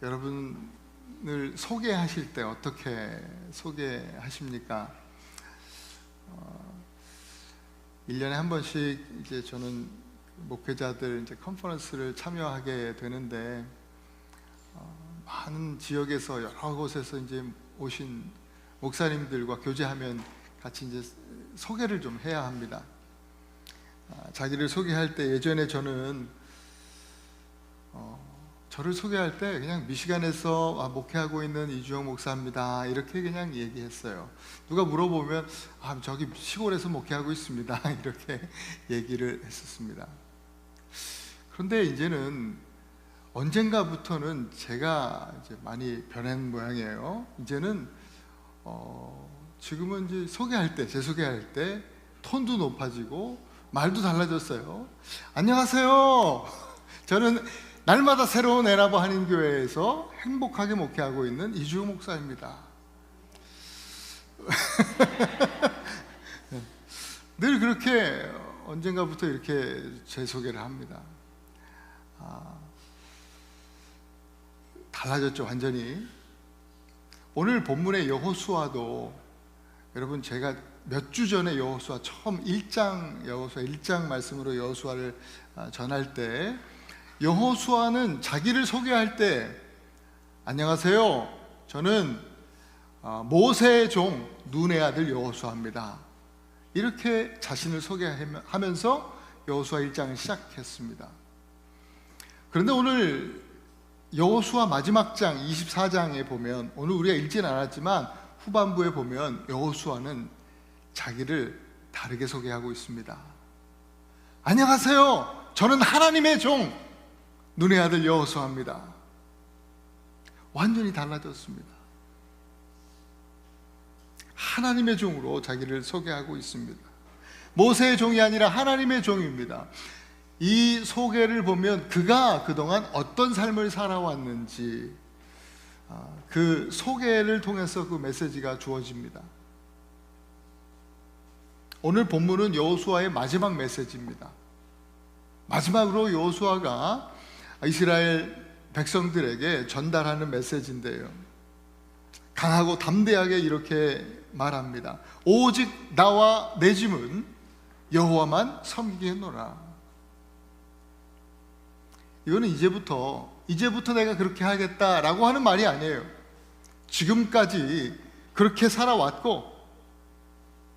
여러분을 소개하실 때 어떻게 소개하십니까? 1년에 한 번씩 이제 저는 목회자들 이제 컨퍼런스를 참여하게 되는데 많은 지역에서 여러 곳에서 이제 오신 목사님들과 교제하면 같이 이제 소개를 좀 해야 합니다. 자기를 소개할 때 예전에 저는 저를 소개할 때 그냥 미시간에서 목회하고 있는 이주영 목사입니다 이렇게 그냥 얘기했어요. 누가 물어보면 저기 시골에서 목회하고 있습니다 이렇게 얘기를 했었습니다. 그런데 이제는 언젠가부터는 제가 이제 많이 변한 모양이에요. 이제는 지금은 이제 제 소개할 때 톤도 높아지고 말도 달라졌어요. 안녕하세요. 저는 날마다 새로운 에라버 한인교회에서 행복하게 목회하고 있는 이주영 목사입니다. 늘 그렇게 언젠가부터 이렇게 제 소개를 합니다. 달라졌죠, 완전히. 오늘 본문의 여호수아도 여러분, 제가 몇 주 전에 여호수아 처음 여호수아 1장 말씀으로 여호수아를 전할 때 여호수아는 자기를 소개할 때 안녕하세요, 저는 모세의 종 눈의 아들 여호수아입니다 이렇게 자신을 소개하면서 여호수아 1장을 시작했습니다. 그런데 오늘 여호수아 마지막 장 24장에 보면, 오늘 우리가 읽지는 않았지만 후반부에 보면 여호수아는 자기를 다르게 소개하고 있습니다. 안녕하세요, 저는 하나님의 종 눈의 아들 여호수아입니다. 완전히 달라졌습니다. 하나님의 종으로 자기를 소개하고 있습니다. 모세의 종이 아니라 하나님의 종입니다. 이 소개를 보면 그가 그동안 어떤 삶을 살아왔는지 그 소개를 통해서 그 메시지가 주어집니다. 오늘 본문은 여호수아의 마지막 메시지입니다. 마지막으로 여호수아가 이스라엘 백성들에게 전달하는 메시지인데요, 강하고 담대하게 이렇게 말합니다. 오직 나와 내 집은 여호와만 섬기겠노라. 이거는 이제부터 내가 그렇게 하겠다라고 하는 말이 아니에요. 지금까지 그렇게 살아왔고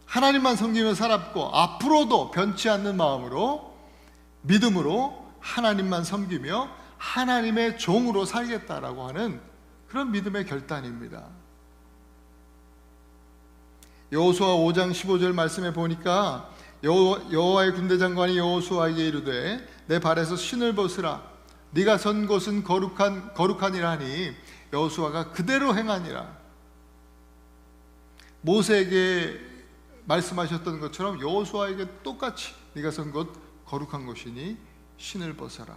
하나님만 섬기며 살았고 앞으로도 변치 않는 마음으로 믿음으로 하나님만 섬기며 하나님의 종으로 살겠다라고 하는 그런 믿음의 결단입니다. 여호수아 5장 15절 말씀에 보니까 여호와의 군대 장관이 여호수아에게 이르되 내 발에서 신을 벗으라. 네가 선 곳은 거룩하니라 하니 여호수아가 그대로 행하니라. 모세에게 말씀하셨던 것처럼 여호수아에게 똑같이 네가 선 곳 거룩한 곳이니 신을 벗어라.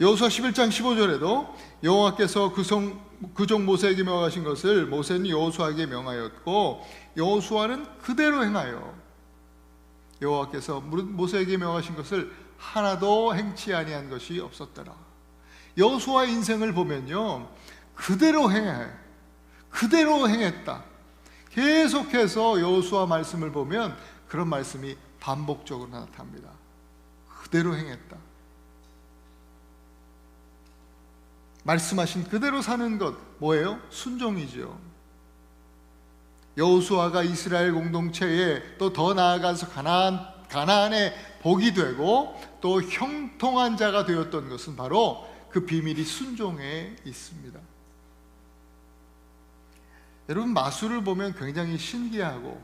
여호수아 11장 15절에도 여호와께서 그 종 모세에게 명하신 것을 모세는 여호수아에게 명하였고 여호수아는 그대로 행하여 여호와께서 모세에게 명하신 것을 하나도 행치 아니한 것이 없었더라. 여호수아의 인생을 보면요, 그대로 행했다. 계속해서 여호수아 말씀을 보면 그런 말씀이 반복적으로 나타납니다. 그대로 행했다. 말씀하신 그대로 사는 것 뭐예요? 순종이죠. 여호수아가 이스라엘 공동체에 또 더 나아가서 가나안의 복이 되고 또 형통한 자가 되었던 것은 바로 그 비밀이 순종에 있습니다. 여러분, 마술을 보면 굉장히 신기하고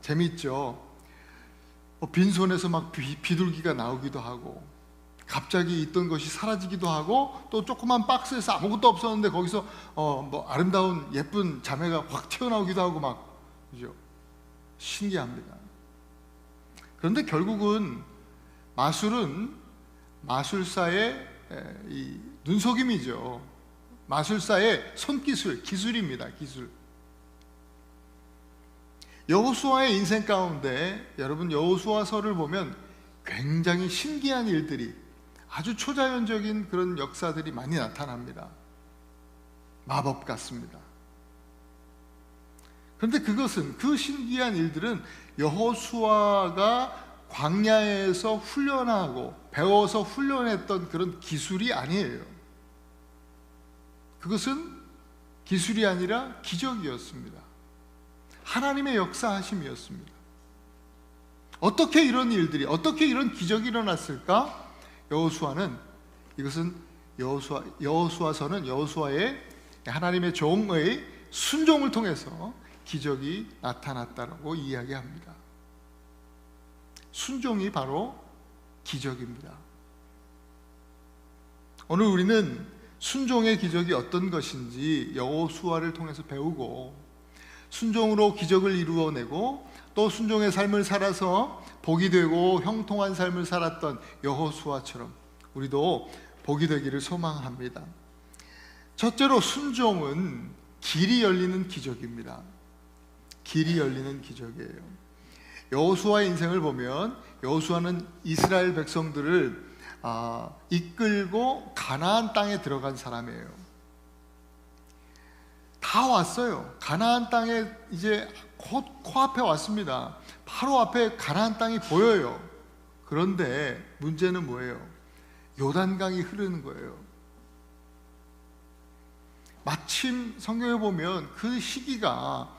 재밌죠. 빈손에서 막 비둘기가 나오기도 하고 갑자기 있던 것이 사라지기도 하고 또 조그만 박스에서 아무것도 없었는데 거기서 아름다운 예쁜 자매가 확 튀어나오기도 하고 막, 그죠? 신기합니다. 그런데 결국은 마술은 마술사의 이 눈속임이죠. 마술사의 기술입니다. 기술. 여호수아의 인생 가운데 여러분 여호수아서를 보면 굉장히 신기한 일들이 아주 초자연적인 그런 역사들이 많이 나타납니다. 마법 같습니다. 그런데 그것은, 그 신기한 일들은 여호수아가 광야에서 훈련하고 배워서 훈련했던 그런 기술이 아니에요. 그것은 기술이 아니라 기적이었습니다. 하나님의 역사하심이었습니다. 어떻게 이런 일들이, 어떻게 이런 기적이 일어났을까? 여호수아서는 여호수아의 하나님의 종의 순종을 통해서 기적이 나타났다고 이야기합니다. 순종이 바로 기적입니다. 오늘 우리는 순종의 기적이 어떤 것인지 여호수아를 통해서 배우고, 순종으로 기적을 이루어내고 또 순종의 삶을 살아서 복이 되고 형통한 삶을 살았던 여호수아처럼 우리도 복이 되기를 소망합니다. 첫째로, 순종은 길이 열리는 기적입니다. 길이 열리는 기적이에요. 여호수아의 인생을 보면 여호수아는 이스라엘 백성들을 이끌고 가나안 땅에 들어간 사람이에요. 다 왔어요. 가나안 땅에 이제 곧 코앞에 왔습니다. 바로 앞에 가나안 땅이 보여요. 그런데 문제는 뭐예요? 요단강이 흐르는 거예요. 마침 성경에 보면 그 시기가,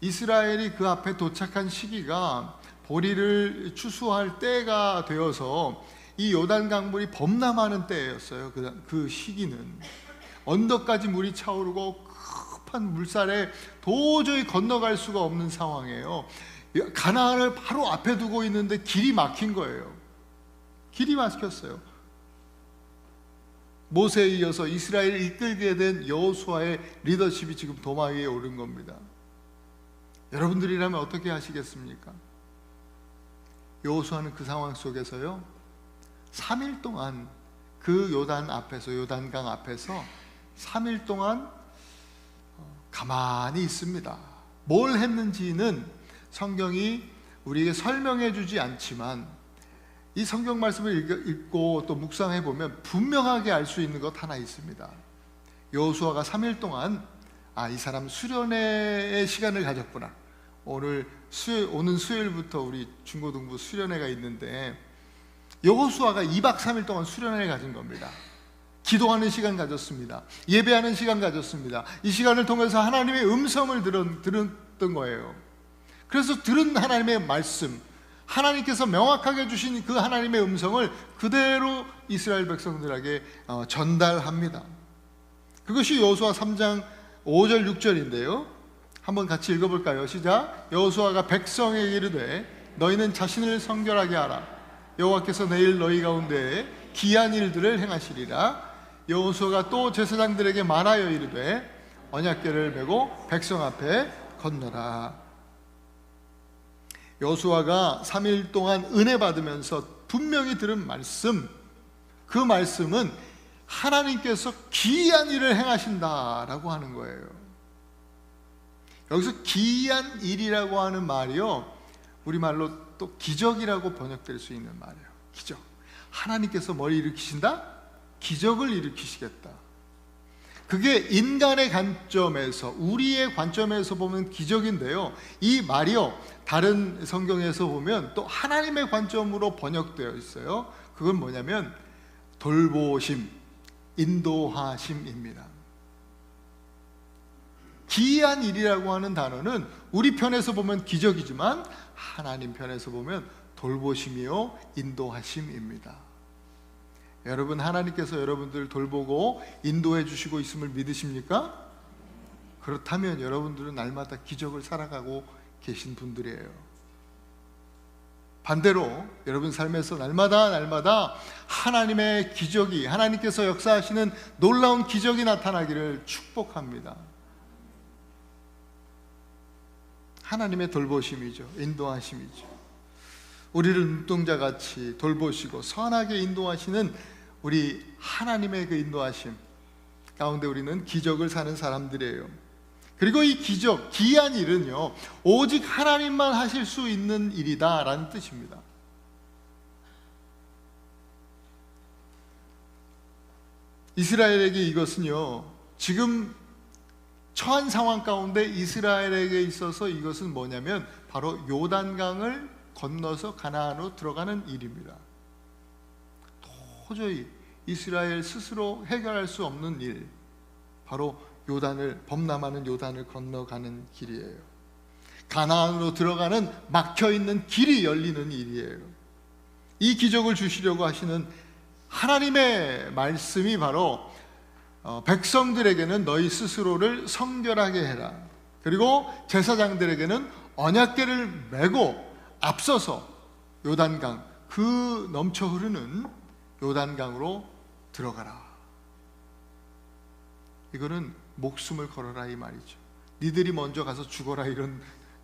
이스라엘이 그 앞에 도착한 시기가 보리를 추수할 때가 되어서 이 요단강물이 범람하는 때였어요. 그 시기는 언덕까지 물이 차오르고 급한 물살에 도저히 건너갈 수가 없는 상황이에요. 가나안을 바로 앞에 두고 있는데 길이 막힌 거예요. 길이 막혔어요. 모세에 이어서 이스라엘을 이끌게 된 여호수아의 리더십이 지금 도마 위에 오른 겁니다. 여러분들이라면 어떻게 하시겠습니까? 여호수아는 그 상황 속에서요, 3일 동안 그 요단강 앞에서 3일 동안 가만히 있습니다. 뭘 했는지는 성경이 우리에게 설명해 주지 않지만, 이 성경 말씀을 읽고 또 묵상해 보면 분명하게 알 수 있는 것 하나 있습니다. 여호수아가 3일 동안 이 사람 수련회의 시간을 가졌구나. 오는 수요일부터 우리 중고등부 수련회가 있는데 여호수아가 2박 3일 동안 수련회를 가진 겁니다. 기도하는 시간 가졌습니다. 예배하는 시간 가졌습니다. 이 시간을 통해서 하나님의 음성을 들었던 거예요. 그래서 들은 하나님의 말씀, 하나님께서 명확하게 주신 그 하나님의 음성을 그대로 이스라엘 백성들에게 전달합니다. 그것이 여호수아 3장 5절 6절인데요 한번 같이 읽어볼까요? 시작. 여호수아가 백성에게 이르되 너희는 자신을 성결하게 하라. 여호와께서 내일 너희 가운데에 기이한 일들을 행하시리라. 여호수아가 또 제사장들에게 말하여 이르되 언약궤를 메고 백성 앞에 건너라. 여호수아가 3일 동안 은혜 받으면서 분명히 들은 말씀, 그 말씀은 하나님께서 기이한 일을 행하신다라고 하는 거예요. 여기서 기이한 일이라고 하는 말이요, 우리말로 또 기적이라고 번역될 수 있는 말이에요. 기적. 하나님께서 뭘 일으키신다? 기적을 일으키시겠다. 그게 인간의 관점에서, 우리의 관점에서 보면 기적인데요, 이 말이요 다른 성경에서 보면 또 하나님의 관점으로 번역되어 있어요. 그건 뭐냐면 돌보심, 인도하심입니다. 기이한 일이라고 하는 단어는 우리 편에서 보면 기적이지만 하나님 편에서 보면 돌보심이요 인도하심입니다. 여러분, 하나님께서 여러분들을 돌보고 인도해 주시고 있음을 믿으십니까? 그렇다면 여러분들은 날마다 기적을 살아가고 계신 분들이에요. 반대로 여러분 삶에서 날마다 하나님의 기적이, 하나님께서 역사하시는 놀라운 기적이 나타나기를 축복합니다. 하나님의 돌보심이죠. 인도하심이죠. 우리를 눈동자같이 돌보시고 선하게 인도하시는 우리 하나님의 그 인도하심 가운데 우리는 기적을 사는 사람들이에요. 그리고 이 기적, 기이한 일은요 오직 하나님만 하실 수 있는 일이다 라는 뜻입니다. 이스라엘에게 이것은요, 지금 처한 상황 가운데 이스라엘에게 있어서 이것은 뭐냐면 바로 요단강을 건너서 가나안으로 들어가는 일입니다. 도저히 이스라엘 스스로 해결할 수 없는 일, 바로 범람하는 요단을 건너가는 길이에요. 가나안으로 들어가는 막혀있는 길이 열리는 일이에요. 이 기적을 주시려고 하시는 하나님의 말씀이 바로 백성들에게는 너희 스스로를 성결하게 해라, 그리고 제사장들에게는 언약궤를 메고 앞서서 요단강, 그 넘쳐 흐르는 요단강으로 들어가라. 이거는 목숨을 걸어라 이 말이죠. 니들이 먼저 가서 죽어라,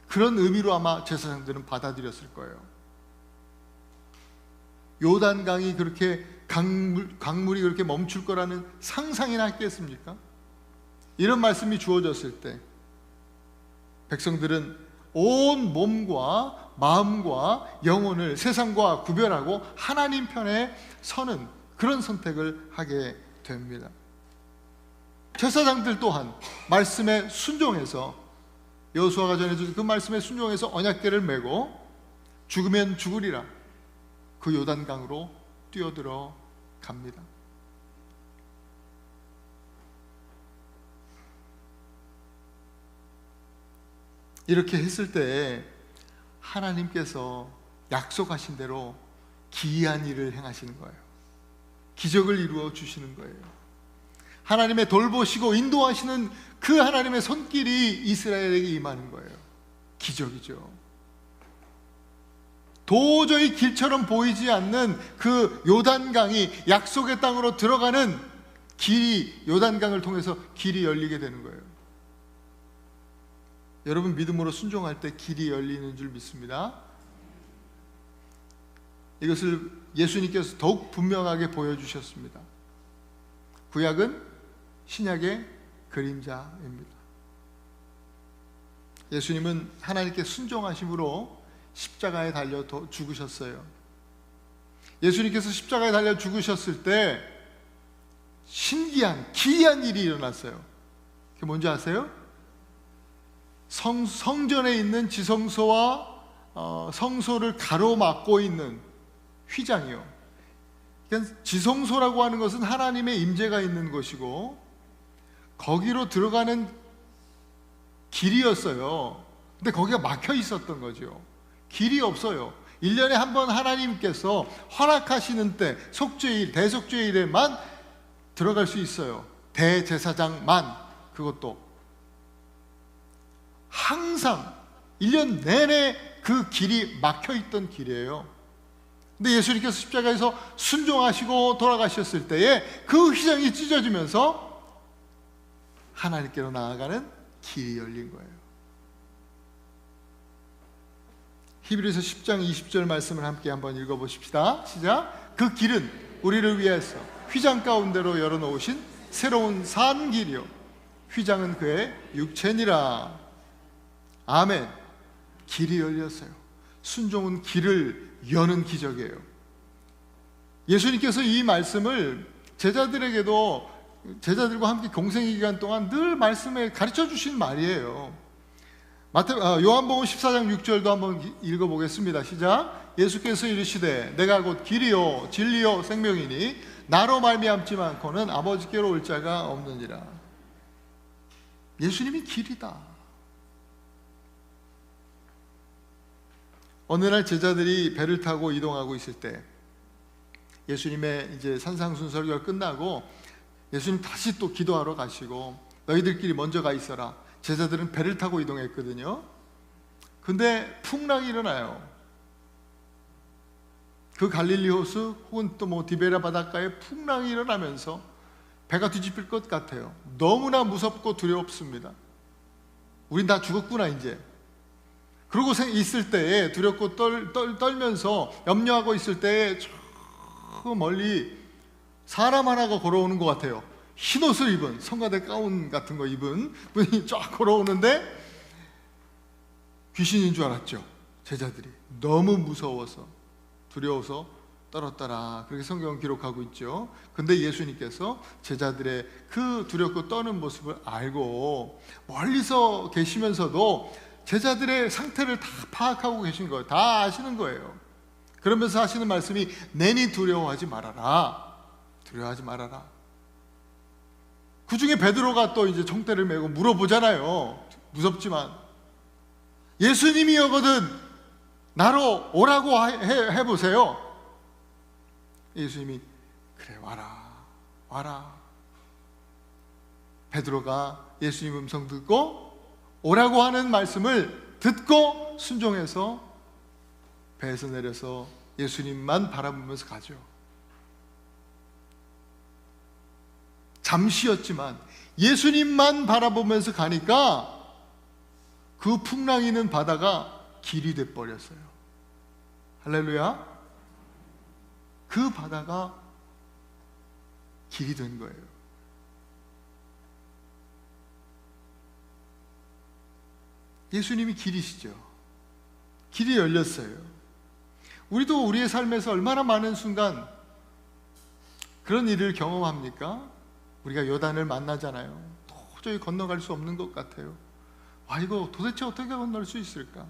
그런 의미로 아마 제사장들은 받아들였을 거예요. 요단강이 그렇게 강물이 그렇게 멈출 거라는 상상이나 했겠습니까? 이런 말씀이 주어졌을 때 백성들은 온 몸과 마음과 영혼을 세상과 구별하고 하나님 편에 서는 그런 선택을 하게 됩니다. 제사장들 또한 말씀에 순종해서, 여호수아가 전해준 그 말씀에 순종해서 언약궤를 메고 죽으면 죽으리라, 그 요단강으로 뛰어들어 갑니다. 이렇게 했을 때 하나님께서 약속하신 대로 기이한 일을 행하시는 거예요. 기적을 이루어 주시는 거예요. 하나님의 돌보시고 인도하시는 그 하나님의 손길이 이스라엘에게 임하는 거예요. 기적이죠. 도저히 길처럼 보이지 않는 그 요단강이 약속의 땅으로 들어가는 길이, 요단강을 통해서 길이 열리게 되는 거예요. 여러분, 믿음으로 순종할 때 길이 열리는 줄 믿습니다. 이것을 예수님께서 더욱 분명하게 보여주셨습니다. 구약은 신약의 그림자입니다. 예수님은 하나님께 순종하심으로 십자가에 달려 죽으셨어요. 예수님께서 십자가에 달려 죽으셨을 때 신기한, 기이한 일이 일어났어요. 그게 뭔지 아세요? 성전에 있는 지성소와 성소를 가로막고 있는 휘장이요. 그러니까 지성소라고 하는 것은 하나님의 임재가 있는 곳이고 거기로 들어가는 길이었어요. 근데 거기가 막혀 있었던 거죠. 길이 없어요. 1년에 한 번 하나님께서 허락하시는 때, 속죄일, 대속죄일에만 들어갈 수 있어요. 대제사장만. 그것도 항상 1년 내내 그 길이 막혀 있던 길이에요. 근데 예수님께서 십자가에서 순종하시고 돌아가셨을 때에 그 휘장이 찢어지면서 하나님께로 나아가는 길이 열린 거예요. 히브리서 10장 20절 말씀을 함께 한번 읽어보십시다. 시작. 그 길은 우리를 위해서 휘장 가운데로 열어놓으신 새로운 산 길이요, 휘장은 그의 육체니라. 아멘. 길이 열렸어요. 순종은 길을 여는 기적이에요. 예수님께서 이 말씀을 제자들과 함께 공생의 기간 동안 늘 말씀에 가르쳐 주신 말이에요. 요한복음 14장 6절도 한번 읽어보겠습니다. 시작. 예수께서 이르시되 내가 곧 길이요 진리요 생명이니 나로 말미암지 않고는 아버지께로 올 자가 없느니라. 예수님이 길이다. 어느 날 제자들이 배를 타고 이동하고 있을 때 예수님의 이제 산상순설교가 끝나고 예수님 다시 또 기도하러 가시고 너희들끼리 먼저 가 있어라. 제자들은 배를 타고 이동했거든요. 근데 풍랑이 일어나요. 그 갈릴리 호수 혹은 또 뭐 디베라 바닷가에 풍랑이 일어나면서 배가 뒤집힐 것 같아요. 너무나 무섭고 두렵습니다. 우린 다 죽었구나 이제. 그러고 있을 때에 두렵고 떨면서 염려하고 있을 때에 저 멀리 사람 하나가 걸어오는 것 같아요. 흰 옷을 입은, 성가대 가운 같은 거 입은 분이 쫙 걸어오는데 귀신인 줄 알았죠. 제자들이 너무 무서워서, 두려워서 떨었더라. 그렇게 성경은 기록하고 있죠. 근데 예수님께서 제자들의 그 두렵고 떠는 모습을 알고 멀리서 계시면서도 제자들의 상태를 다 파악하고 계신 거예요. 다 아시는 거예요. 그러면서 하시는 말씀이 내니 두려워하지 말아라. 두려워하지 말아라. 그 중에 베드로가 또 이제 총대를 메고 물어보잖아요. 무섭지만 예수님이여거든 나로 오라고 해보세요. 예수님이 그래 와라. 베드로가 예수님 음성 듣고 오라고 하는 말씀을 듣고 순종해서 배에서 내려서 예수님만 바라보면서 가죠. 잠시였지만 예수님만 바라보면서 가니까 그 풍랑이는 바다가 길이 돼버렸어요. 할렐루야. 그 바다가 길이 된 거예요. 예수님이 길이시죠. 길이 열렸어요. 우리도 우리의 삶에서 얼마나 많은 순간 그런 일을 경험합니까? 우리가 요단을 만나잖아요. 도저히 건너갈 수 없는 것 같아요. 이거 도대체 어떻게 건널 수 있을까?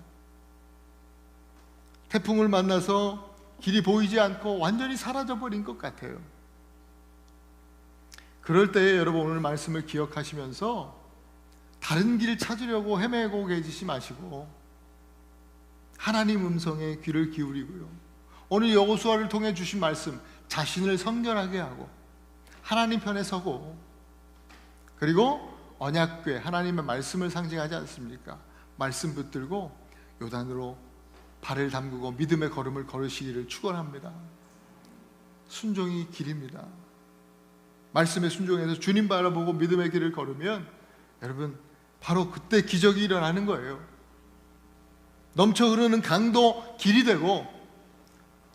태풍을 만나서 길이 보이지 않고 완전히 사라져버린 것 같아요. 그럴 때에 여러분 오늘 말씀을 기억하시면서 다른 길 찾으려고 헤매고 계시지 마시고 하나님 음성에 귀를 기울이고요. 오늘 여호수아를 통해 주신 말씀 자신을 성결하게 하고 하나님 편에 서고 그리고 언약궤 하나님의 말씀을 상징하지 않습니까? 말씀 붙들고 요단으로 발을 담그고 믿음의 걸음을 걸으시기를 축원합니다. 순종이 길입니다. 말씀에 순종해서 주님 바라보고 믿음의 길을 걸으면 여러분 바로 그때 기적이 일어나는 거예요. 넘쳐 흐르는 강도 길이 되고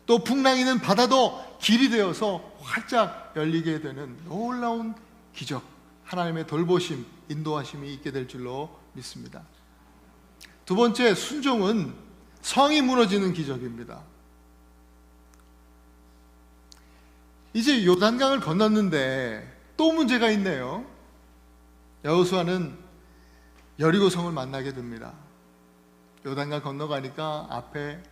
또 풍랑이는 바다도 길이 되어서 활짝 열리게 되는 놀라운 기적, 하나님의 돌보심, 인도하심이 있게 될 줄로 믿습니다. 두 번째, 순종은 성이 무너지는 기적입니다. 이제 요단강을 건넜는데 또 문제가 있네요. 여호수아는 여리고성을 만나게 됩니다. 요단강 건너가니까 앞에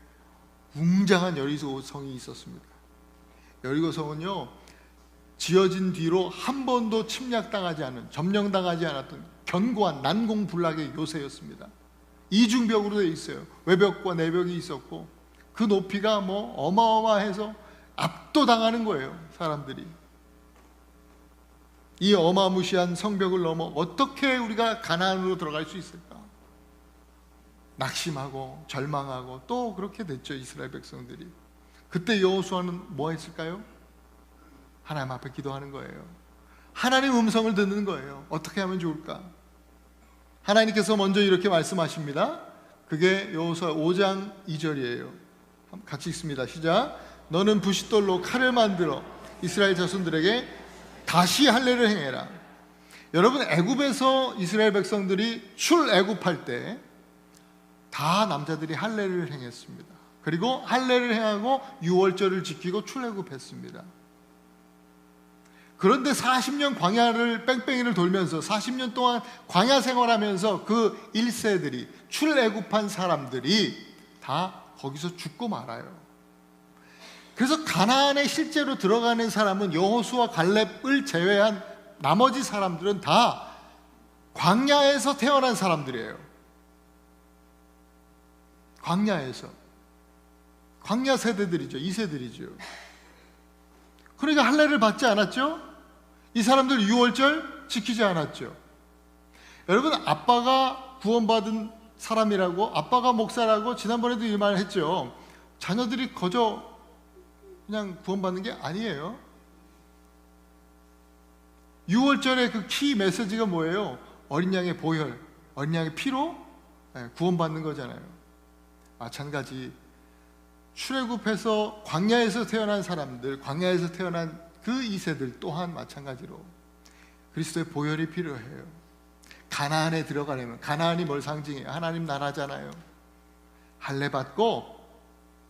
웅장한 여리고성이 있었습니다. 여리고성은요 지어진 뒤로 한 번도 침략당하지 않은, 점령당하지 않았던 견고한 난공불락의 요새였습니다. 이중벽으로 되어 있어요. 외벽과 내벽이 있었고 그 높이가 어마어마해서 압도당하는 거예요. 사람들이 이 어마무시한 성벽을 넘어 어떻게 우리가 가나안으로 들어갈 수 있을까? 낙심하고 절망하고 또 그렇게 됐죠. 이스라엘 백성들이. 그때 여호수아는 뭐 했을까요? 하나님 앞에 기도하는 거예요. 하나님 음성을 듣는 거예요. 어떻게 하면 좋을까? 하나님께서 먼저 이렇게 말씀하십니다. 그게 여호수아 5장 2절이에요. 같이 읽습니다. 시작. 너는 부싯돌로 칼을 만들어 이스라엘 자손들에게 다시 할례를 행해라. 여러분 애굽에서 이스라엘 백성들이 출애굽할 때 다 남자들이 할례를 행했습니다. 그리고 할례를 행하고 유월절을 지키고 출애굽했습니다. 그런데 40년 광야를 뺑뺑이를 돌면서 40년 동안 광야 생활하면서 그 1세들이 출애굽한 사람들이 다 거기서 죽고 말아요. 그래서 가나안에 실제로 들어가는 사람은 여호수아 갈렙을 제외한 나머지 사람들은 다 광야에서 태어난 사람들이에요. 광야에서. 광야 세대들이죠. 2세들이죠. 그러니까 할례를 받지 않았죠? 이 사람들 유월절 지키지 않았죠. 여러분 아빠가 구원받은 사람이라고, 아빠가 목사라고 지난번에도 이 말 했죠. 자녀들이 거저 그냥 구원받는 게 아니에요. 유월절의 그 키 메시지가 뭐예요? 어린 양의 보혈, 어린 양의 피로 구원받는 거잖아요. 마찬가지 출애굽해서 광야에서 태어난 사람들, 광야에서 태어난 그 2세들 또한 마찬가지로 그리스도의 보혈이 필요해요. 가나안에 들어가려면, 가나안이 뭘 상징해요? 하나님 나라잖아요. 할례 받고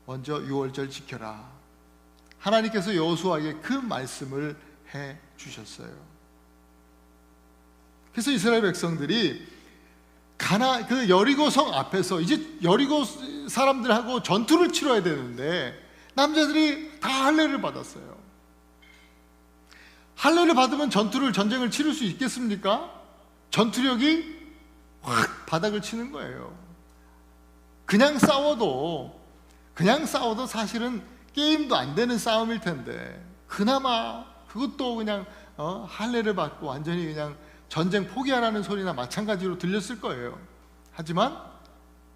먼저 유월절 지켜라. 하나님께서 여호수아에게 그 말씀을 해 주셨어요. 그래서 이스라엘 백성들이 그 여리고성 앞에서 이제 여리고 사람들하고 전투를 치러야 되는데 남자들이 다 할례를 받았어요. 할례를 받으면 전쟁을 치를 수 있겠습니까? 전투력이 확 바닥을 치는 거예요. 그냥 싸워도 사실은 게임도 안 되는 싸움일 텐데 그나마 그것도 그냥 할례를 받고 완전히 그냥 전쟁 포기하라는 소리나 마찬가지로 들렸을 거예요. 하지만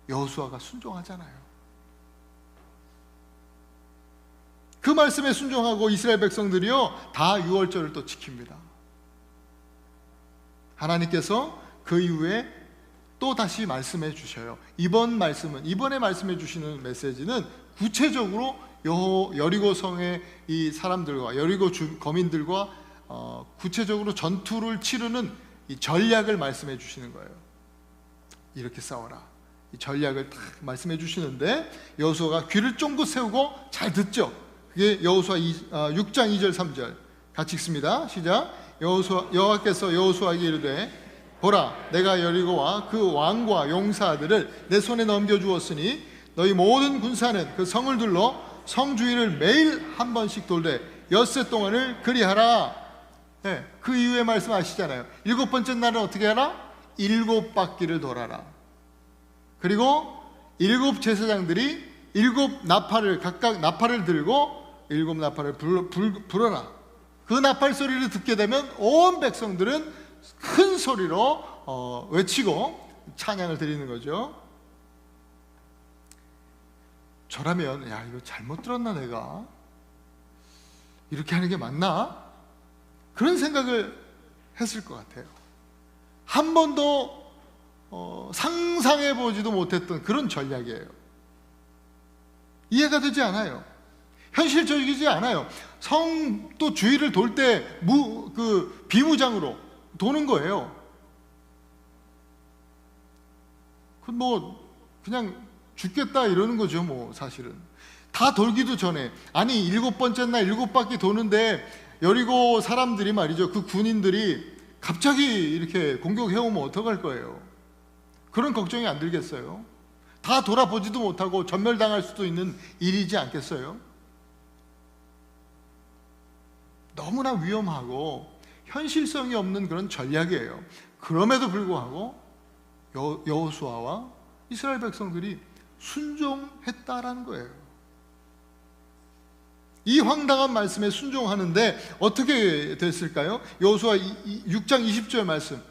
여호수아가 순종하잖아요. 그 말씀에 순종하고 이스라엘 백성들이요 다 유월절을 또 지킵니다. 하나님께서 그 이후에 또 다시 말씀해 주셔요. 이번에 말씀해 주시는 메시지는 구체적으로 여리고성의 이 사람들과 여리고 거민들과 구체적으로 전투를 치르는 이 전략을 말씀해 주시는 거예요. 이렇게 싸워라. 이 전략을 딱 말씀해 주시는데 여호수아가 귀를 쫑긋 세우고 잘 듣죠. 그게 여호수아 6장 2절 3절 같이 읽습니다. 시작. 여호와께서 여호수아에게 이르되 보라, 내가 여리고와 그 왕과 용사들을 내 손에 넘겨주었으니 너희 모든 군사는 그 성을 둘러 성 주위를 매일 한 번씩 돌되 엿새 동안을 그리하라. 네, 그 이후에 말씀 아시잖아요. 7번째 날은 어떻게 하라? 7바퀴를 돌아라. 그리고 7 제사장들이 7 나팔을 각각 나팔을 들고 7 나팔을 불어라. 그 나팔 소리를 듣게 되면 온 백성들은 큰 소리로 외치고 찬양을 드리는 거죠. 저라면 야 이거 잘못 들었나 내가? 이렇게 하는 게 맞나? 그런 생각을 했을 것 같아요. 한 번도 상상해 보지도 못했던 그런 전략이에요. 이해가 되지 않아요. 현실적이지 않아요. 성도 주위를 돌 때 비무장으로 도는 거예요. 그냥 죽겠다 이러는 거죠. 사실은 다 돌기도 전에, 아니 7번째 날 7바퀴 도는데 여리고 사람들이 말이죠, 그 군인들이 갑자기 이렇게 공격해오면 어떡할 거예요? 그런 걱정이 안 들겠어요? 다 돌아보지도 못하고 전멸당할 수도 있는 일이지 않겠어요? 너무나 위험하고 현실성이 없는 그런 전략이에요. 그럼에도 불구하고 여호수아와 이스라엘 백성들이 순종했다라는 거예요. 이 황당한 말씀에 순종하는데 어떻게 됐을까요? 여호수아 6장 20절 말씀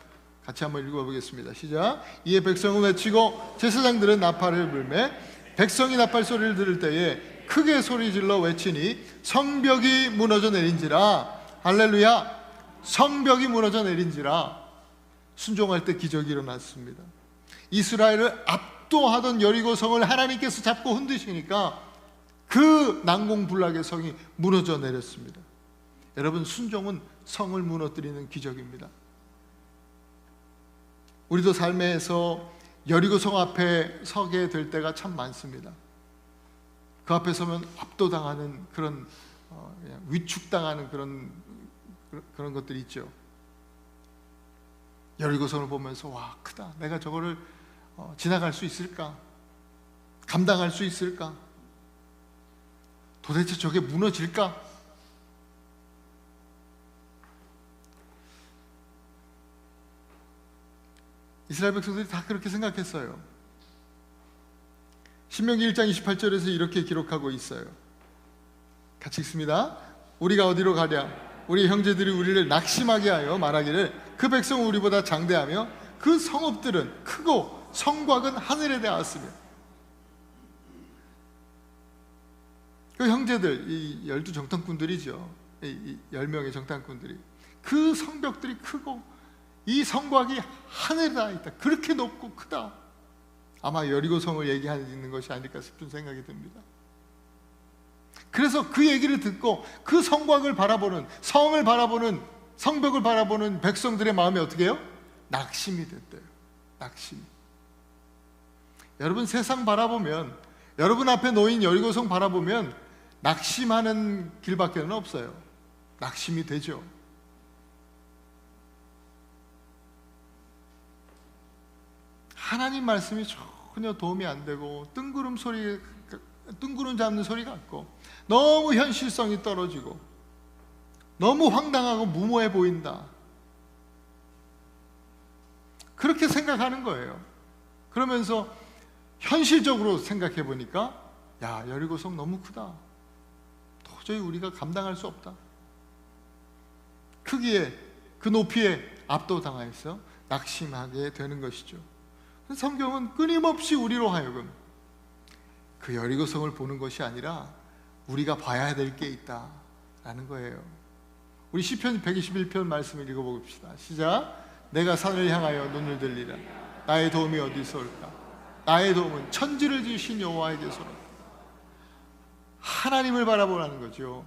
같이 한번 읽어보겠습니다. 시작. 이에 백성은 외치고 제사장들은 나팔을 불매 백성이 나팔 소리를 들을 때에 크게 소리질러 외치니 성벽이 무너져 내린지라. 할렐루야. 성벽이 무너져 내린지라. 순종할 때 기적이 일어났습니다. 이스라엘을 압도하던 여리고성을 하나님께서 잡고 흔드시니까 그 난공불락의 성이 무너져 내렸습니다. 여러분, 순종은 성을 무너뜨리는 기적입니다. 우리도 삶에서 여리고성 앞에 서게 될 때가 참 많습니다. 그 앞에 서면 압도당하는 그런 위축당하는 그런 것들이 있죠. 여리고성을 보면서 와, 크다. 내가 저거를 지나갈 수 있을까? 감당할 수 있을까? 도대체 저게 무너질까? 이스라엘 백성들이 다 그렇게 생각했어요. 신명기 1장 28절에서 이렇게 기록하고 있어요. 같이 읽습니다. 우리가 어디로 가랴? 우리 형제들이 우리를 낙심하게 하여 말하기를 그 백성은 우리보다 장대하며 그 성읍들은 크고 성곽은 하늘에 닿았으며. 그 형제들, 이 12 정탐꾼들이죠. 이 10명의 정탐꾼들이 그 성벽들이 크고 이 성곽이 하늘에 닿아 있다. 그렇게 높고 크다. 아마 여리고성을 얘기하는 것이 아닐까 싶은 생각이 듭니다. 그래서 그 얘기를 듣고 그 성곽을 바라보는, 성을 바라보는, 성벽을 바라보는 백성들의 마음이 어떻게 해요? 낙심이 됐대요. 낙심. 여러분, 세상 바라보면, 여러분 앞에 놓인 여리고성 바라보면 낙심하는 길밖에는 없어요. 낙심이 되죠. 하나님 말씀이 전혀 도움이 안 되고 뜬구름 잡는 소리 같고 너무 현실성이 떨어지고 너무 황당하고 무모해 보인다, 그렇게 생각하는 거예요. 그러면서 현실적으로 생각해 보니까 야, 여리고성 너무 크다, 도저히 우리가 감당할 수 없다, 크기에 그 높이에 압도당하여서 낙심하게 되는 것이죠. 성경은 끊임없이 우리로 하여금 그 여리고성을 보는 것이 아니라 우리가 봐야 될 게 있다라는 거예요. 우리 시편 121편 말씀을 읽어봅시다. 시작. 내가 산을 향하여 눈을 들리라. 나의 도움이 어디서 올까? 나의 도움은 천지를 지으신 여호와에게서로다. 하나님을 바라보라는 거죠.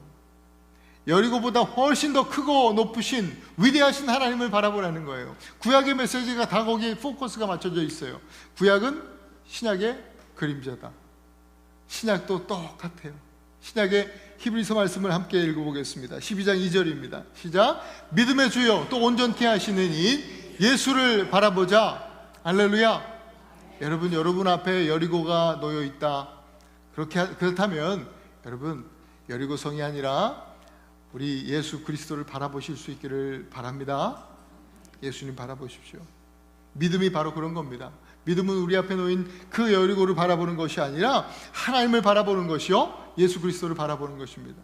여리고보다 훨씬 더 크고 높으신 위대하신 하나님을 바라보라는 거예요. 구약의 메시지가 다 거기에 포커스가 맞춰져 있어요. 구약은 신약의 그림자다. 신약도 똑같아요. 신약의 히브리서 말씀을 함께 읽어보겠습니다. 12장 2절입니다. 시작. 믿음의 주여 또 온전케 하시는 이 예수를 바라보자. 할렐루야. 여러분 앞에 여리고가 놓여 있다. 그렇다면 여러분, 여리고성이 아니라 우리 예수 그리스도를 바라보실 수 있기를 바랍니다. 예수님 바라보십시오. 믿음이 바로 그런 겁니다. 믿음은 우리 앞에 놓인 그 여리고를 바라보는 것이 아니라 하나님을 바라보는 것이요, 예수 그리스도를 바라보는 것입니다.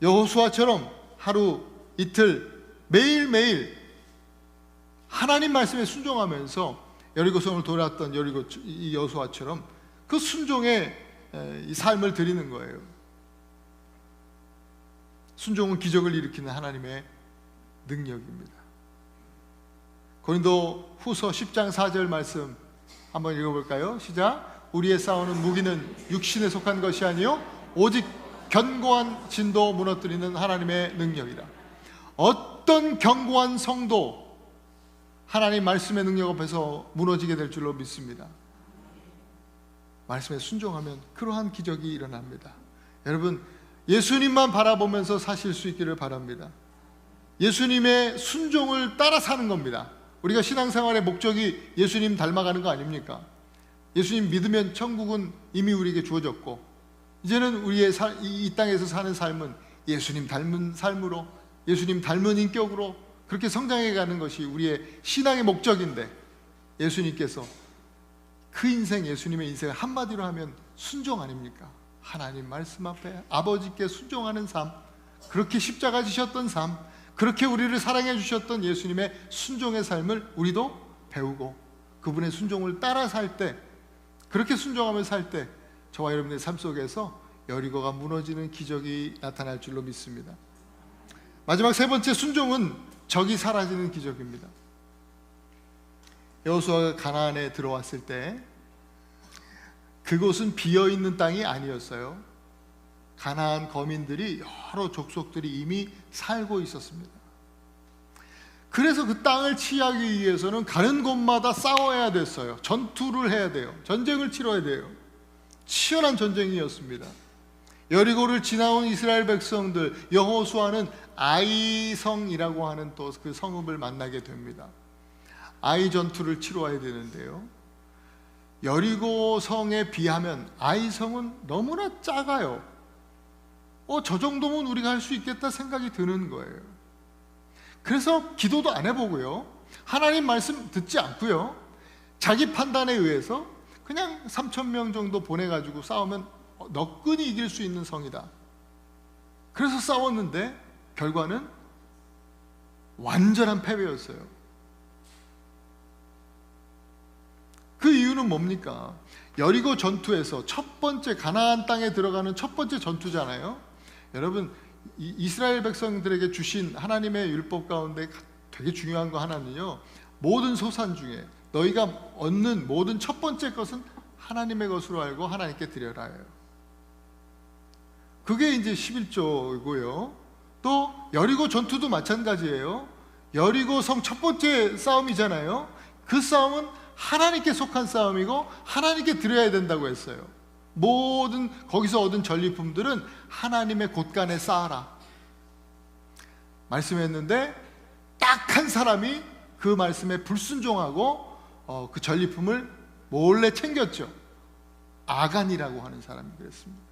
여호수아처럼 하루 이틀 매일매일 하나님 말씀에 순종하면서 여리고성을 돌았던 이 여호수아처럼 그 순종의 이 삶을 드리는 거예요. 순종은 기적을 일으키는 하나님의 능력입니다. 고린도 후서 10장 4절 말씀 한번 읽어볼까요? 시작. 우리의 싸우는 무기는 육신에 속한 것이 아니요 오직 견고한 진도 무너뜨리는 하나님의 능력이라. 어떤 견고한 성도 하나님 말씀의 능력 앞에서 무너지게 될 줄로 믿습니다. 말씀에 순종하면 그러한 기적이 일어납니다. 여러분, 예수님만 바라보면서 사실 수 있기를 바랍니다. 예수님의 순종을 따라 사는 겁니다. 우리가 신앙생활의 목적이 예수님 닮아가는 거 아닙니까? 예수님 믿으면 천국은 이미 우리에게 주어졌고, 이제는 우리의 이 땅에서 사는 삶은 예수님 닮은 삶으로, 예수님 닮은 인격으로 그렇게 성장해 가는 것이 우리의 신앙의 목적인데, 예수님께서 그 인생, 예수님의 인생을 한마디로 하면 순종 아닙니까? 하나님 말씀 앞에 아버지께 순종하는 삶, 그렇게 십자가 지셨던 삶, 그렇게 우리를 사랑해 주셨던 예수님의 순종의 삶을 우리도 배우고 그분의 순종을 따라 살 때, 그렇게 순종하며 살 때 저와 여러분의 삶 속에서 여리고가 무너지는 기적이 나타날 줄로 믿습니다. 마지막 세 번째, 순종은 적이 사라지는 기적입니다. 여호수아가 가나안에 들어왔을 때 그곳은 비어있는 땅이 아니었어요. 가나안 거민들이, 여러 족속들이 이미 살고 있었습니다. 그래서 그 땅을 취하기 위해서는 가는 곳마다 싸워야 됐어요. 전투를 해야 돼요. 전쟁을 치러야 돼요. 치열한 전쟁이었습니다. 여리고를 지나온 이스라엘 백성들, 여호수아는 아이성이라고 하는 또 그 성읍을 만나게 됩니다. 아이 전투를 치러야 되는데요, 여리고 성에 비하면 아이성은 너무나 작아요. 저 정도면 우리가 할 수 있겠다 생각이 드는 거예요. 그래서 기도도 안 해보고요, 하나님 말씀 듣지 않고요, 자기 판단에 의해서 그냥 3,000명 정도 보내가지고 싸우면 너끈히 이길 수 있는 성이다. 그래서 싸웠는데 결과는 완전한 패배였어요. 그 이유는 뭡니까? 여리고 전투에서 첫 번째, 가나안 땅에 들어가는 첫 번째 전투잖아요. 여러분, 이스라엘 백성들에게 주신 하나님의 율법 가운데 되게 중요한 거 하나는요, 모든 소산 중에 너희가 얻는 모든 첫 번째 것은 하나님의 것으로 알고 하나님께 드려라예요. 그게 이제 11조이고요. 또 여리고 전투도 마찬가지예요. 여리고 성 첫 번째 싸움이잖아요. 그 싸움은 하나님께 속한 싸움이고 하나님께 드려야 된다고 했어요. 모든 거기서 얻은 전리품들은 하나님의 곳간에 쌓아라 말씀했는데, 딱 한 사람이 그 말씀에 불순종하고 그 전리품을 몰래 챙겼죠. 아간이라고 하는 사람이 그랬습니다.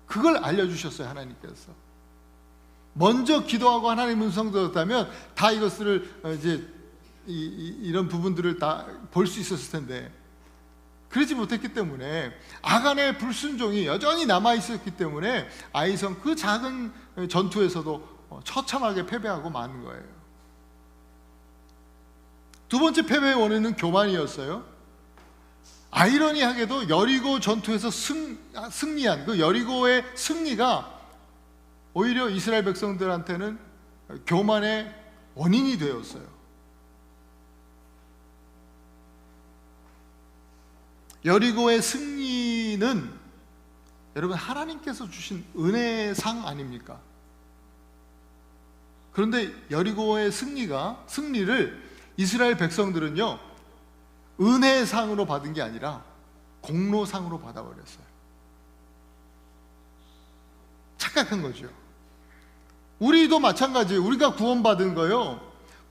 그걸 알려주셨어요. 하나님께서 먼저 기도하고 하나님 음성 들었다면 다 이것을 이제 이런 부분들을 다 볼 수 있었을 텐데, 그러지 못했기 때문에 아간의 불순종이 여전히 남아있었기 때문에 아이성 그 작은 전투에서도 처참하게 패배하고 마는 거예요. 두 번째 패배의 원인은 교만이었어요. 아이러니하게도 여리고 전투에서 승리한 그 여리고의 승리가 오히려 이스라엘 백성들한테는 교만의 원인이 되었어요. 여리고의 승리는 여러분 하나님께서 주신 은혜의 상 아닙니까? 그런데 여리고의 승리를 이스라엘 백성들은요, 은혜의 상으로 받은 게 아니라 공로상으로 받아버렸어요. 착각한 거죠. 우리도 마찬가지예요. 우리가 구원받은 거요,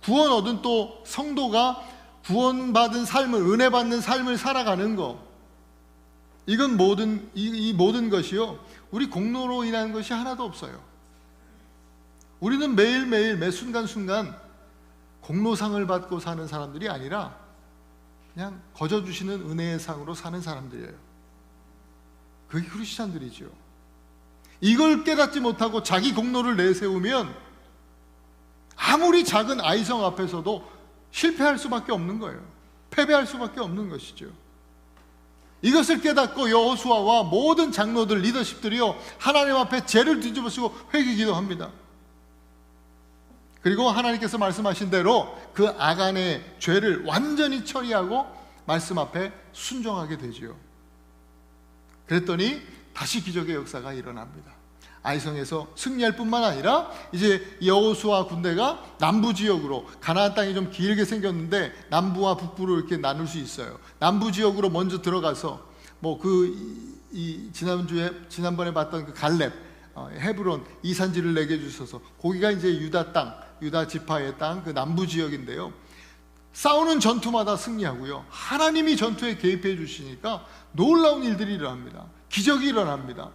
구원 얻은 또 성도가 구원받은 삶을, 은혜 받는 삶을 살아가는 거, 이건 이 모든 것이요, 우리 공로로 인한 것이 하나도 없어요. 우리는 매일매일 매 순간순간 공로상을 받고 사는 사람들이 아니라 그냥 거저 주시는 은혜의 상으로 사는 사람들이에요. 그게 크리스찬들이죠. 이걸 깨닫지 못하고 자기 공로를 내세우면 아무리 작은 아이성 앞에서도 실패할 수밖에 없는 거예요. 패배할 수밖에 없는 것이죠. 이것을 깨닫고 여호수아와 모든 장로들, 리더십들이요, 하나님 앞에 죄를 뒤집어쓰고 회개기도합니다. 그리고 하나님께서 말씀하신 대로 그 아간의 죄를 완전히 처리하고 말씀 앞에 순종하게 되지요. 그랬더니 다시 기적의 역사가 일어납니다. 아이성에서 승리할 뿐만 아니라 이제 여호수아 군대가 남부 지역으로, 가나안 땅이 좀 길게 생겼는데 남부와 북부로 이렇게 나눌 수 있어요. 남부 지역으로 먼저 들어가서 지난번에 봤던 그 갈렙, 헤브론 이 산지를 내게 주셔서 거기가 이제 유다 땅, 유다 지파의 땅, 그 남부 지역인데요. 싸우는 전투마다 승리하고요, 하나님이 전투에 개입해 주시니까 놀라운 일들이 일어납니다. 기적이 일어납니다.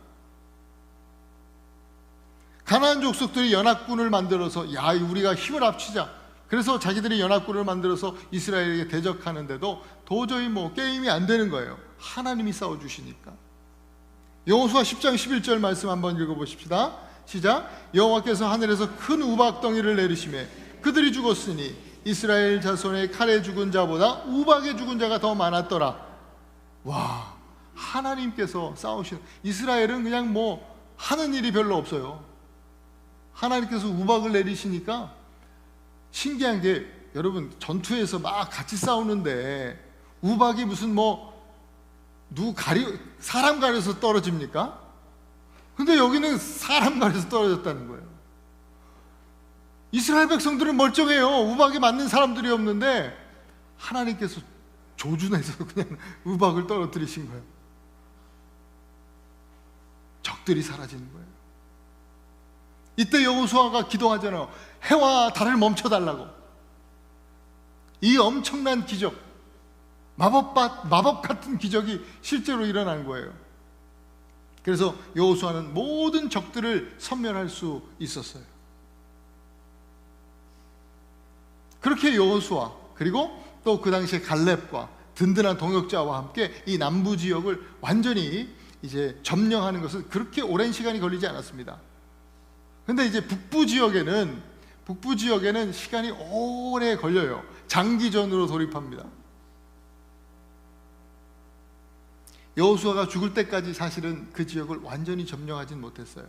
가나안 족속들이 연합군을 만들어서, 야, 우리가 힘을 합치자, 그래서 자기들이 연합군을 만들어서 이스라엘에게 대적하는데도 도저히 게임이 안 되는 거예요. 하나님이 싸워주시니까. 여호수아 10장 11절 말씀 한번 읽어보십시다. 시작. 여호와께서 하늘에서 큰 우박덩이를 내리시매 그들이 죽었으니 이스라엘 자손의 칼에 죽은 자보다 우박에 죽은 자가 더 많았더라. 와, 하나님께서 싸우시는, 이스라엘은 그냥 하는 일이 별로 없어요. 하나님께서 우박을 내리시니까 신기한 게, 여러분 전투에서 막 같이 싸우는데 우박이 무슨 사람 가려서 떨어집니까? 근데 여기는 사람 가려서 떨어졌다는 거예요. 이스라엘 백성들은 멀쩡해요. 우박에 맞는 사람들이 없는데 하나님께서 조준해서 그냥 우박을 떨어뜨리신 거예요. 적들이 사라지는 거예요. 이때 여호수아가 기도하잖아요. 해와 달을 멈춰달라고. 이 엄청난 기적, 마법 같은 기적이 실제로 일어난 거예요. 그래서 여호수아는 모든 적들을 섬멸할 수 있었어요. 그렇게 여호수아, 그리고 또 그 당시에 갈렙과 든든한 동역자와 함께 이 남부 지역을 완전히 이제 점령하는 것은 그렇게 오랜 시간이 걸리지 않았습니다. 근데 이제 북부 지역에는 시간이 오래 걸려요. 장기전으로 돌입합니다. 여호수아가 죽을 때까지 사실은 그 지역을 완전히 점령하진 못했어요.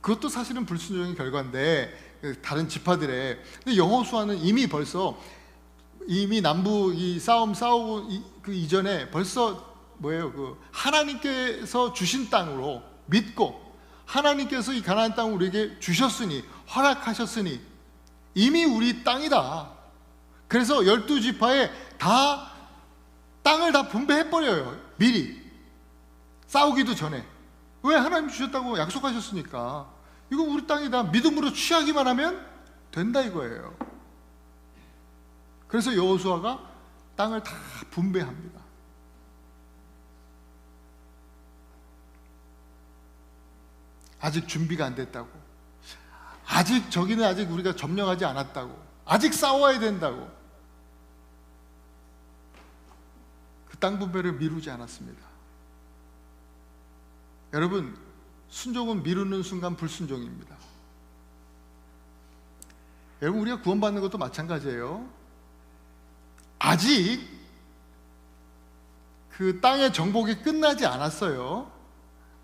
그것도 사실은 불순종의 결과인데, 다른 지파들의. 근데 여호수아는 이미 남부 이 싸우고 그 이전에 벌써 하나님께서 주신 땅으로 믿고, 하나님께서 이 가나안 땅을 우리에게 주셨으니, 허락하셨으니 이미 우리 땅이다. 그래서 12지파에 다 땅을 다 분배해버려요. 미리 싸우기도 전에. 왜? 하나님 주셨다고 약속하셨으니까. 이거 우리 땅이다. 믿음으로 취하기만 하면 된다 이거예요. 그래서 여호수아가 땅을 다 분배합니다. 아직 준비가 안 됐다고, 아직 저기는 아직 우리가 점령하지 않았다고, 아직 싸워야 된다고 그 땅 분배를 미루지 않았습니다. 여러분, 순종은 미루는 순간 불순종입니다. 여러분, 우리가 구원받는 것도 마찬가지예요. 아직 그 땅의 정복이 끝나지 않았어요.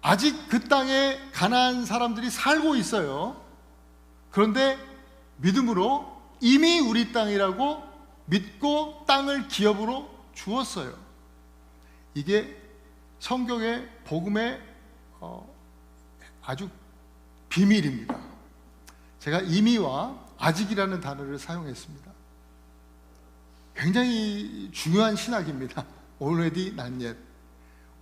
아직 그 땅에 가나안 사람들이 살고 있어요. 그런데 믿음으로 이미 우리 땅이라고 믿고 땅을 기업으로 주었어요. 이게 성경의 복음의 아주 비밀입니다. 제가 이미와 아직이라는 단어를 사용했습니다. 굉장히 중요한 신학입니다. Already not yet.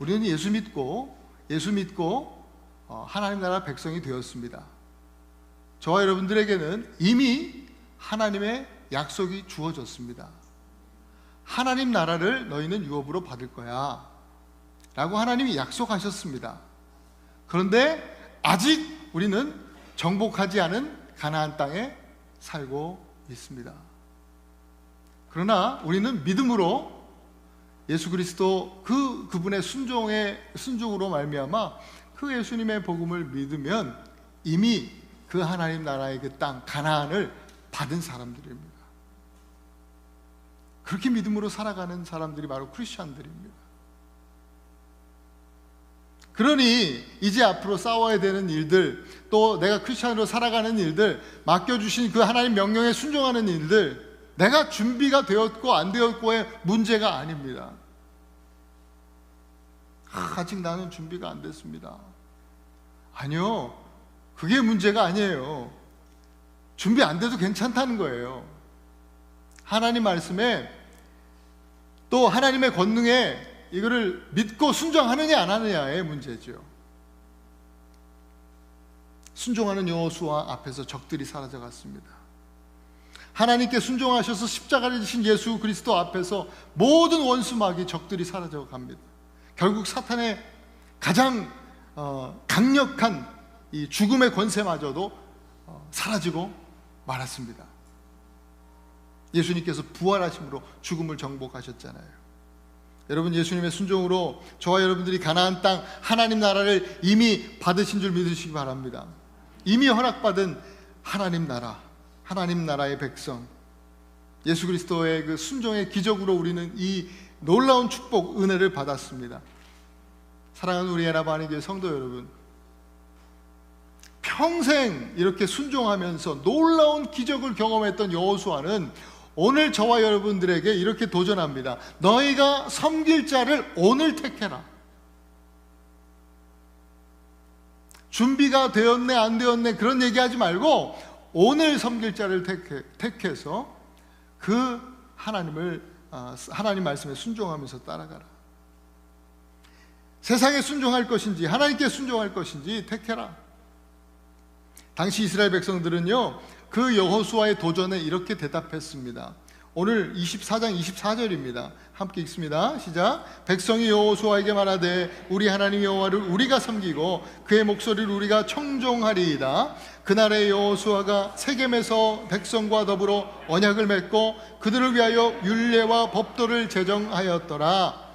우리는 예수 믿고 하나님 나라 백성이 되었습니다. 저와 여러분들에게는 이미 하나님의 약속이 주어졌습니다. 하나님 나라를 너희는 유업으로 받을 거야 라고 하나님이 약속하셨습니다. 그런데 아직 우리는 정복하지 않은 가나안 땅에 살고 있습니다. 그러나 우리는 믿음으로 예수 그리스도 그분의 순종으로 말미암아 그 예수님의 복음을 믿으면 이미 그 하나님 나라의 그 땅 가나안을 받은 사람들입니다. 그렇게 믿음으로 살아가는 사람들이 바로 크리스천들입니다. 그러니 이제 앞으로 싸워야 되는 일들, 또 내가 크리스천으로 살아가는 일들, 맡겨주신 그 하나님 명령에 순종하는 일들, 내가 준비가 되었고 안 되었고의 문제가 아닙니다. 아직 나는 준비가 안 됐습니다. 아니요, 그게 문제가 아니에요. 준비 안 돼도 괜찮다는 거예요. 하나님 말씀에 또 하나님의 권능에 이거를 믿고 순종하느냐 안 하느냐의 문제죠. 순종하는 여호수아 앞에서 적들이 사라져갔습니다. 하나님께 순종하셔서 십자가를 지신 예수 그리스도 앞에서 모든 원수마귀 적들이 사라져갑니다. 결국 사탄의 가장 강력한 이 죽음의 권세마저도 사라지고 말았습니다. 예수님께서 부활하심으로 죽음을 정복하셨잖아요. 여러분, 예수님의 순종으로 저와 여러분들이 가나안 땅 하나님 나라를 이미 받으신 줄 믿으시기 바랍니다. 이미 허락받은 하나님 나라, 하나님 나라의 백성, 예수 그리스도의 그 순종의 기적으로 우리는 이 놀라운 축복, 은혜를 받았습니다. 사랑하는 우리 에나바니 성도 여러분, 평생 이렇게 순종하면서 놀라운 기적을 경험했던 여호수아는 오늘 저와 여러분들에게 이렇게 도전합니다. 너희가 섬길 자를 오늘 택해라. 준비가 되었네 안 되었네 그런 얘기하지 말고 오늘 섬길 자를 택해서 그 하나님 말씀에 순종하면서 따라가라. 세상에 순종할 것인지 하나님께 순종할 것인지 택해라. 당시 이스라엘 백성들은요, 그 여호수아의 도전에 이렇게 대답했습니다. 오늘 24장 24절입니다. 함께 읽습니다. 시작. 백성이 여호수아에게 말하되 우리 하나님 여호와를 우리가 섬기고 그의 목소리를 우리가 청종하리이다. 그날에 여호수아가 세겜에서 백성과 더불어 언약을 맺고 그들을 위하여 율례와 법도를 제정하였더라.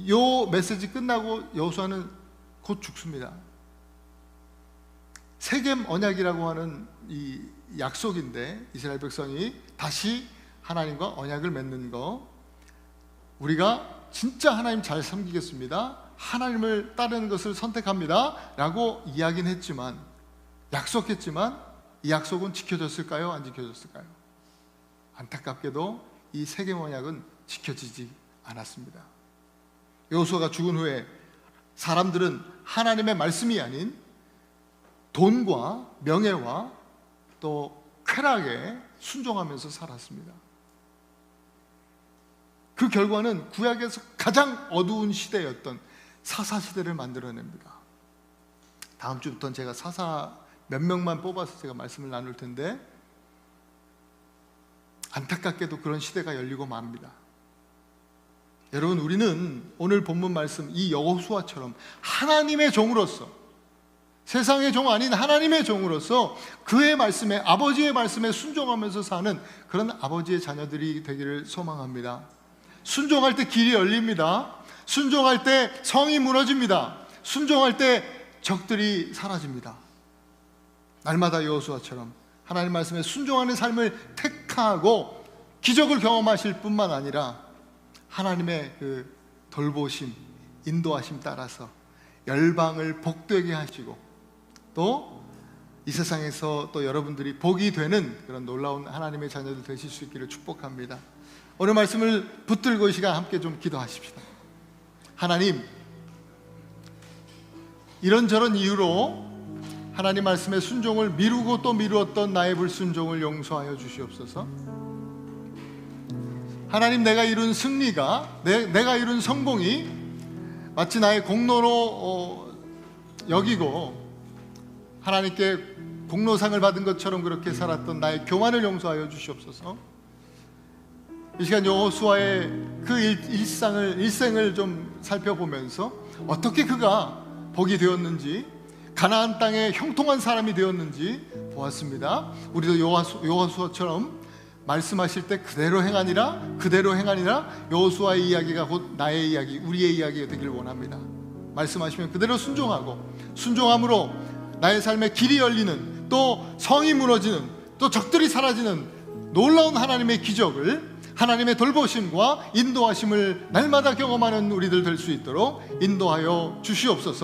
요 메시지 끝나고 여호수아는 곧 죽습니다. 세겜 언약이라고 하는 이 약속인데, 이스라엘 백성이 다시 하나님과 언약을 맺는 거, 우리가 진짜 하나님 잘 섬기겠습니다, 하나님을 따르는 것을 선택합니다 라고 이야기는 했지만, 약속했지만 이 약속은 지켜졌을까요? 안 지켜졌을까요? 안타깝게도 이 세겜 언약은 지켜지지 않았습니다. 여호수아가 죽은 후에 사람들은 하나님의 말씀이 아닌 돈과 명예와 또 쾌락에 순종하면서 살았습니다. 그 결과는 구약에서 가장 어두운 시대였던 사사 시대를 만들어냅니다. 다음 주부터는 제가 사사 몇 명만 뽑아서 제가 말씀을 나눌 텐데, 안타깝게도 그런 시대가 열리고 맙니다. 여러분, 우리는 오늘 본문 말씀 이 여호수아처럼 하나님의 종으로서, 세상의 종 아닌 하나님의 종으로서 그의 말씀에, 아버지의 말씀에 순종하면서 사는 그런 아버지의 자녀들이 되기를 소망합니다. 순종할 때 길이 열립니다. 순종할 때 성이 무너집니다. 순종할 때 적들이 사라집니다. 날마다 여호수아처럼 하나님 말씀에 순종하는 삶을 택하고 기적을 경험하실 뿐만 아니라 하나님의 그 돌보심, 인도하심 따라서 열방을 복되게 하시고 또 이 세상에서 또 여러분들이 복이 되는 그런 놀라운 하나님의 자녀들 되실 수 있기를 축복합니다. 오늘 말씀을 붙들고 이 시간 함께 좀 기도하십시다. 하나님, 이런저런 이유로 하나님 말씀의 순종을 미루고 또 미루었던 나의 불순종을 용서하여 주시옵소서. 하나님, 내가 이룬 승리가, 내가 이룬 성공이 마치 나의 공로로 여기고 하나님께 공로상을 받은 것처럼 그렇게 살았던 나의 교만을 용서하여 주시옵소서. 이 시간 여호수아의 그 일생을 좀 살펴보면서 어떻게 그가 복이 되었는지, 가나안 땅에 형통한 사람이 되었는지 보았습니다. 우리도 여호수아처럼 말씀하실 때 그대로 행하니라 여호수아의 이야기가 곧 나의 이야기, 우리의 이야기가 되기를 원합니다. 말씀하시면 그대로 순종하고, 순종함으로 나의 삶에 길이 열리는, 또 성이 무너지는, 또 적들이 사라지는 놀라운 하나님의 기적을, 하나님의 돌보심과 인도하심을 날마다 경험하는 우리들 될 수 있도록 인도하여 주시옵소서.